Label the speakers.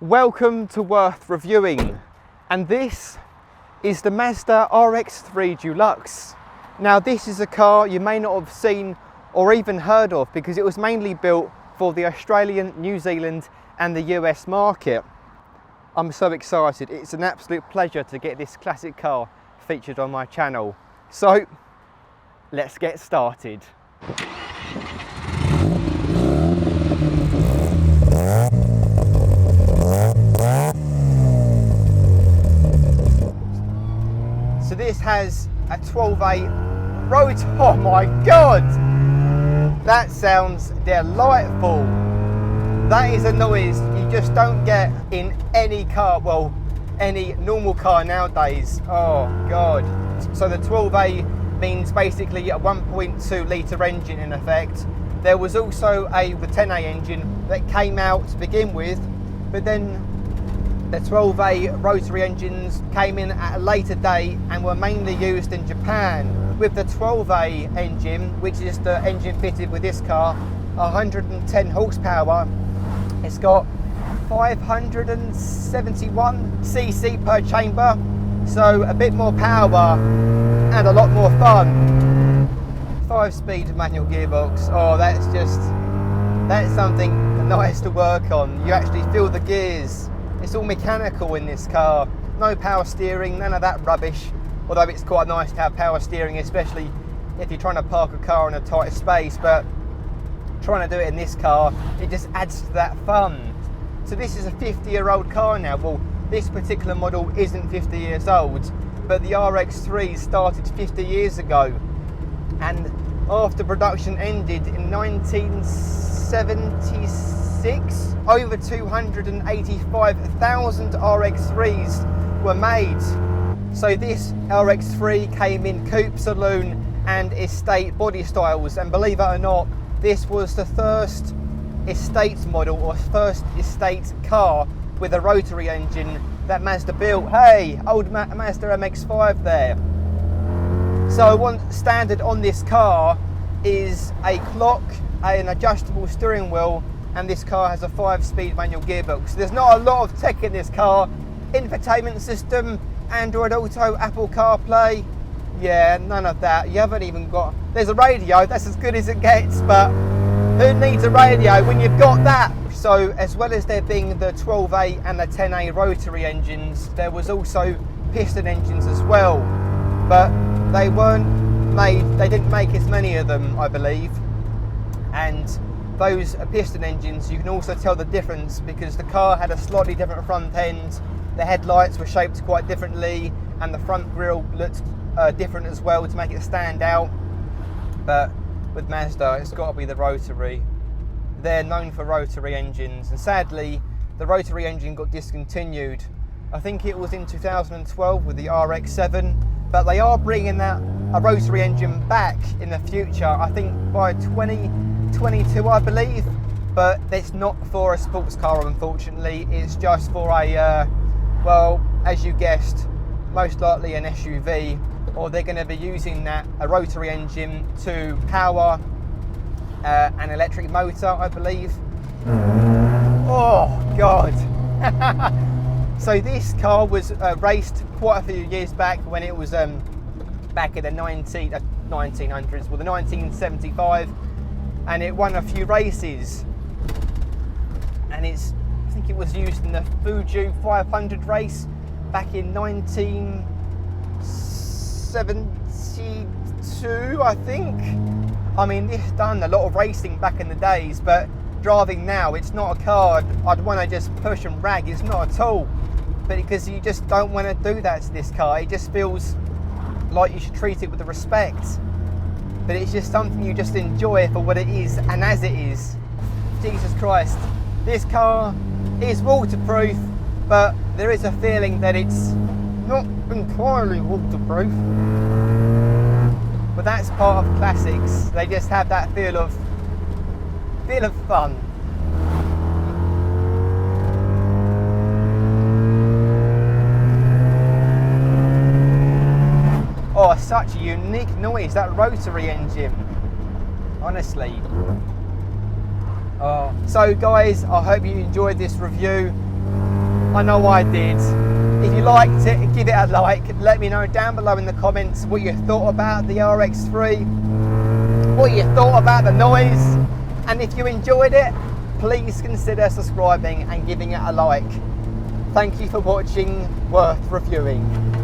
Speaker 1: Welcome to Worth Reviewing, and this is the Mazda RX-3 Deluxe. Now this is a car you may not have seen or even heard of because it was mainly built for the Australian, New Zealand and the US market. I'm so excited, it's an absolute pleasure to get this classic car featured on my channel. So let's get started. So this has a 12A rotor. Oh my god! That sounds delightful. That is a noise you just don't get in any car, well, any normal car nowadays. Oh god. So the 12A means basically a 1.2 litre engine in effect. There was also the 10A engine that came out to begin with, but then the 12A rotary engines came in at a later date and were mainly used in Japan. With the 12A engine, which is the engine fitted with this car, 110 horsepower, it's got 571 cc per chamber, so a bit more power and a lot more fun. 5-speed manual gearbox, oh that's something nice to work on. You actually feel the gears. It's all mechanical in this car, no power steering, none of that rubbish, although it's quite nice to have power steering, especially if you're trying to park a car in a tight space, but trying to do it in this car, it just adds to that fun. So this is a 50-year-old car now. Well, this particular model isn't 50 years old, but the RX-3 started 50 years ago, and after production ended in 1976, over 285,000 RX-3s were made. So this RX-3 came in coupe, saloon and estate body styles, and believe it or not, this was the first estate model or first estate car with a rotary engine that Mazda built. Hey, old Mazda MX-5 there. So one standard on this car is a clock, an adjustable steering wheel, and this car has a 5-speed manual gearbox. There's not a lot of tech in this car. Infotainment system, Android Auto, Apple CarPlay, yeah, none of that. You haven't even got, there's a radio, that's as good as it gets, but who needs a radio when you've got that? So as well as there being the 12A and the 10A rotary engines, there was also piston engines as well, but they didn't make as many of them, I believe. And those piston engines, you can also tell the difference because the car had a slightly different front end, the headlights were shaped quite differently, and the front grille looked different as well to make it stand out. But with Mazda, it's got to be the rotary. They're known for rotary engines, and sadly the rotary engine got discontinued. I think it was in 2012 with the RX-7, but they are bringing a rotary engine back in the future, I think by 2022 I believe, but it's not for a sports car unfortunately. It's just for a well, as you guessed, most likely an SUV, or they're going to be using a rotary engine to power an electric motor, I believe. Oh god. So this car was raced quite a few years back when it was back in the 1900s, well the 1975, and it won a few races, and I think it was used in the Fuji 500 race back in 1972, I think. I mean, this done a lot of racing back in the days, but driving now, it's not a car I'd want to just push and rag. It's not at all, but because you just don't want to do that to this car. It just feels like you should treat it with respect, but it's just something you just enjoy for what it is and as it is. Jesus Christ, this car is waterproof, but there is a feeling that it's not entirely waterproof. But that's part of classics. They just have that feel of fun. Oh, such a unique noise, that rotary engine, honestly. Oh, so guys, I hope you enjoyed this review. I know I did. If you liked it, give it a like. Let me know down below in the comments what you thought about the RX-3, what you thought about the noise, and if you enjoyed it, please consider subscribing and giving it a like. Thank you for watching Worth Reviewing.